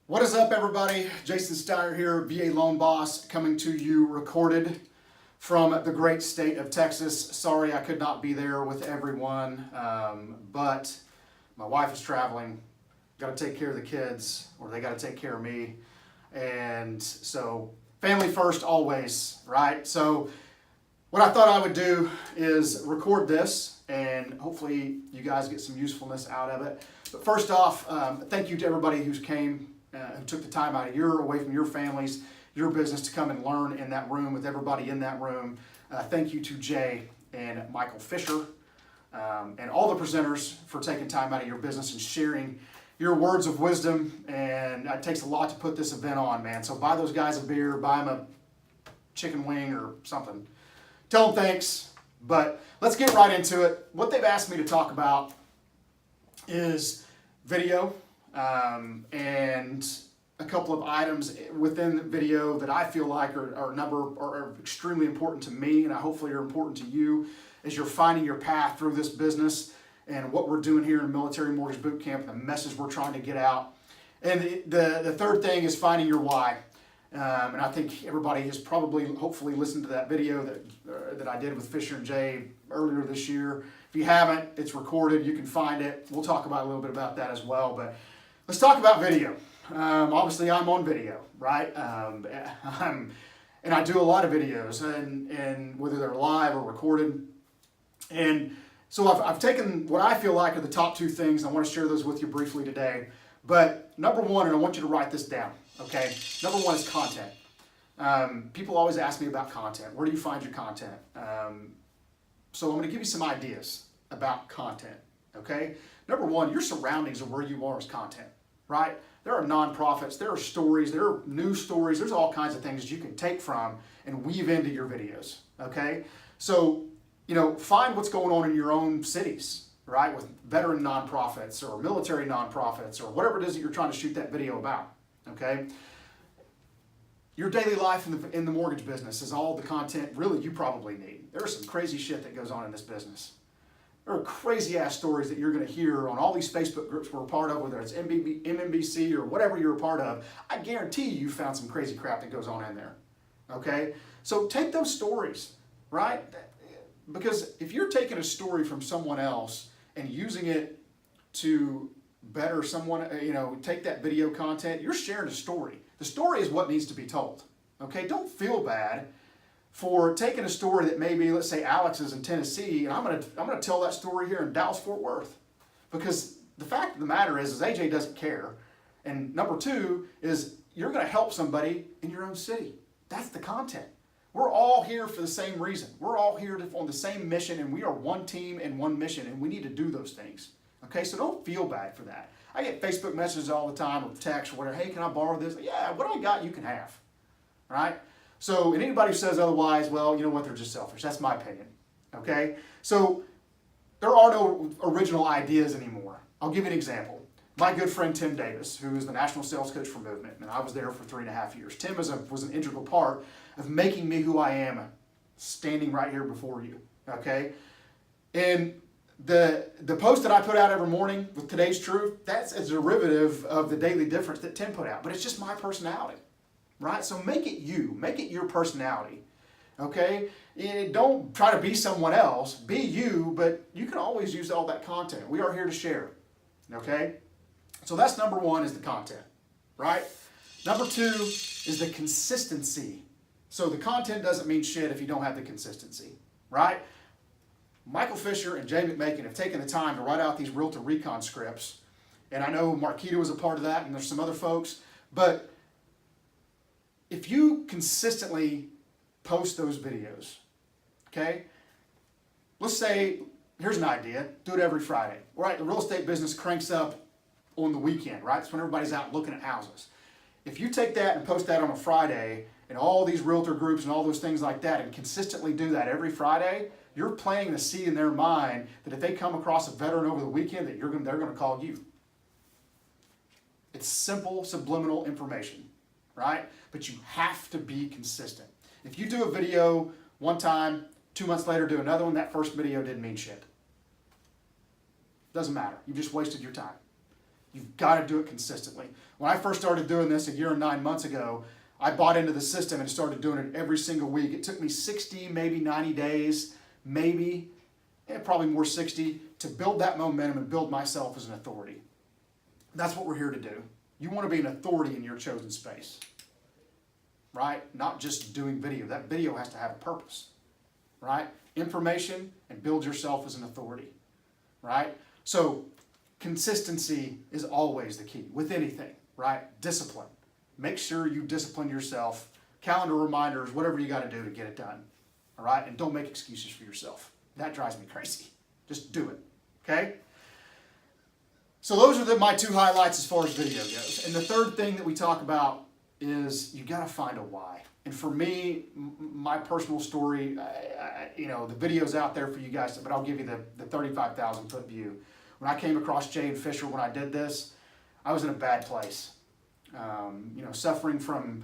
What is up, everybody? Jason Steyer here, VA Loan Boss, coming to you recorded from the great state of Texas. Sorry I could not be there with everyone, but my wife is traveling. Got to take care of the kids, or they got to take care of me. And so family first always, right? So what I thought I would do is record this, and hopefully you guys get some usefulness out of it. But first off, thank you to everybody who took the time out of away from your families, your business, to come and learn in that room with everybody in that room. Thank you to Jay and Michael Fisher and all the presenters for taking time out of your business and sharing your words of wisdom. And it takes a lot to put this event on, man. So buy those guys a beer, buy them a chicken wing or something. Tell them thanks. But let's get right into it. What they've asked me to talk about is video. And a couple of items within the video that I feel like are extremely important to me, and hopefully are important to you as you're finding your path through this business and what we're doing here in Military Mortgage Boot Camp, the message we're trying to get out. And the third thing is finding your why. And I think everybody has probably, hopefully, listened to that video that I did with Fisher and Jay earlier this year. If you haven't, it's recorded. You can find it. We'll talk about a little bit about that as well. But let's talk about video. Obviously, I'm on video, right? And I do a lot of videos, and whether they're live or recorded. And so I've taken what I feel like are the top two things, and I want to share those with you briefly today. But number one, and I want you to write this down, okay? Number one is content. People always ask me about content. Where do you find your content? So I'm going to give you some ideas about content, okay? Number one, your surroundings are where you are as content, right? There are nonprofits, there are stories, there are news stories, there's all kinds of things that you can take from and weave into your videos, okay? So, find what's going on in your own cities, right? With veteran nonprofits or military nonprofits or whatever it is that you're trying to shoot that video about, okay? Your daily life in the mortgage business is all the content really you probably need. There's some crazy shit that goes on in this business. There are crazy ass stories that you're going to hear on all these Facebook groups we're a part of, whether it's MMBC or whatever you're a part of. I guarantee you found some crazy crap that goes on in there. Okay? So take those stories, right? Because if you're taking a story from someone else and using it to better someone, take that video content, you're sharing a story. The story is what needs to be told. Okay? Don't feel bad for taking a story that maybe, let's say Alex is in Tennessee, and I'm gonna tell that story here in Dallas-Fort Worth. Because the fact of the matter is AJ doesn't care. And number two is you're gonna help somebody in your own city. That's the content. We're all here for the same reason. We're all here on the same mission, and we are one team and one mission, and we need to do those things. Okay, so don't feel bad for that. I get Facebook messages all the time, or text, or whatever. Hey, can I borrow this? Yeah, what I got, you can have. Right? So, and anybody who says otherwise, well, you know what, they're just selfish. That's my opinion, okay? So, there are no original ideas anymore. I'll give you an example. My good friend Tim Davis, who is the national sales coach for Movement, and I was there for 3.5 years. Tim was an integral part of making me who I am, standing right here before you, okay? And the post that I put out every morning with Today's Truth, that's a derivative of the Daily Difference that Tim put out, but it's just my personality. Right? So make it you. Make it your personality. Okay? Don't try to be someone else. Be you, but you can always use all that content. We are here to share. Okay? So that's number one, is the content. Right? Number two is the consistency. So the content doesn't mean shit if you don't have the consistency. Right? Michael Fisher and Jay McMakin have taken the time to write out these Realtor Recon scripts. And I know Marquita was a part of that, and there's some other folks. But if you consistently post those videos, okay, let's say, here's an idea, do it every Friday, right? The real estate business cranks up on the weekend, right? That's when everybody's out looking at houses. If you take that and post that on a Friday, and all these realtor groups and all those things like that, and consistently do that every Friday, you're planting the seed in their mind that if they come across a veteran over the weekend, that they're going to call you. It's simple, subliminal information. Right? But you have to be consistent. If you do a video one time, 2 months later do another one, that first video didn't mean shit. Doesn't matter. You just wasted your time. You've got to do it consistently. When I first started doing this a year and 9 months ago, I bought into the system and started doing it every single week. It took me 60, maybe 90 days, maybe, probably more 60, to build that momentum and build myself as an authority. That's what we're here to do. You want to be an authority in your chosen space, right? Not just doing video. That video has to have a purpose, right? Information, and build yourself as an authority, right? So consistency is always the key with anything, right? Discipline. Make sure you discipline yourself. Calendar reminders, whatever you got to do to get it done, all right? And don't make excuses for yourself. That drives me crazy. Just do it, okay? So those are my two highlights as far as video goes. And the third thing that we talk about is you got to find a why. And for me, my personal story, the video's out there for you guys, but I'll give you the 35,000 foot view. When I came across Jay and Fisher when I did this, I was in a bad place. Suffering from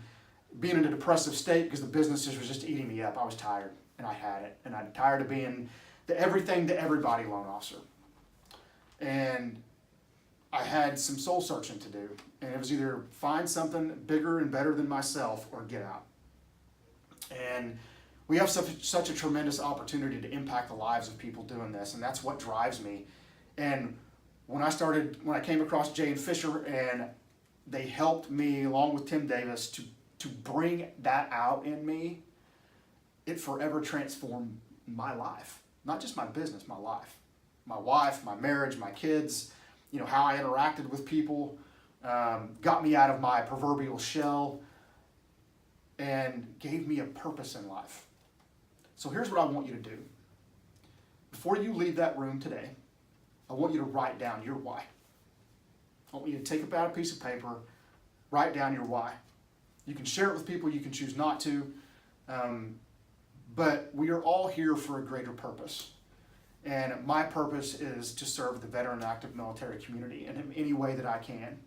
being in a depressive state because the business was just eating me up. I was tired, and I had it. And I'm tired of being the everything to everybody loan officer. And I had some soul searching to do. And it was either find something bigger and better than myself or get out. And we have such a tremendous opportunity to impact the lives of people doing this. And that's what drives me. And when I came across Jay and Fisher, and they helped me, along with Tim Davis, to bring that out in me, it forever transformed my life. Not just my business, my life. My wife, my marriage, my kids, how I interacted with people, got me out of my proverbial shell, and gave me a purpose in life. So here's what I want you to do. Before you leave that room today, I want you to write down your why. I want you to take out a piece of paper, write down your why. You can share it with people, you can choose not to, but we are all here for a greater purpose. And my purpose is to serve the veteran and active military community in any way that I can.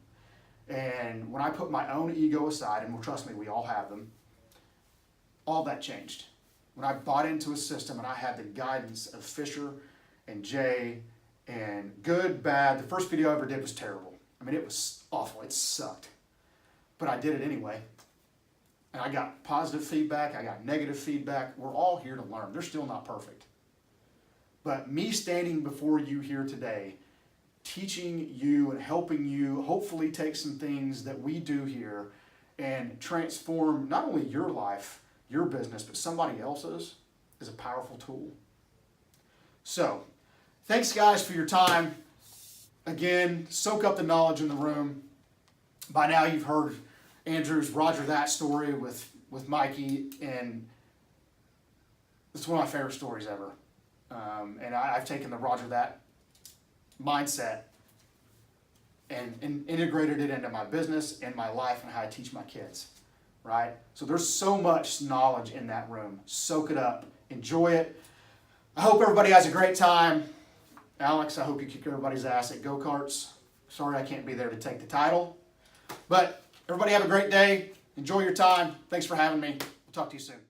And when I put my own ego aside, and trust me, we all have them, all that changed. When I bought into a system and I had the guidance of Fisher and Jay, and good, bad, the first video I ever did was terrible. I mean, it was awful. It sucked. But I did it anyway. And I got positive feedback. I got negative feedback. We're all here to learn. They're still not perfect. But me standing before you here today, teaching you and helping you hopefully take some things that we do here and transform not only your life, your business, but somebody else's, is a powerful tool. So, thanks guys for your time. Again, soak up the knowledge in the room. By now you've heard Andrew's Roger That story with Mikey, and it's one of my favorite stories ever. And I've taken the Roger That mindset and integrated it into my business and my life and how I teach my kids, right? So there's so much knowledge in that room. Soak it up. Enjoy it. I hope everybody has a great time. Alex, I hope you kick everybody's ass at go-karts. Sorry I can't be there to take the title. But everybody have a great day. Enjoy your time. Thanks for having me. We'll talk to you soon.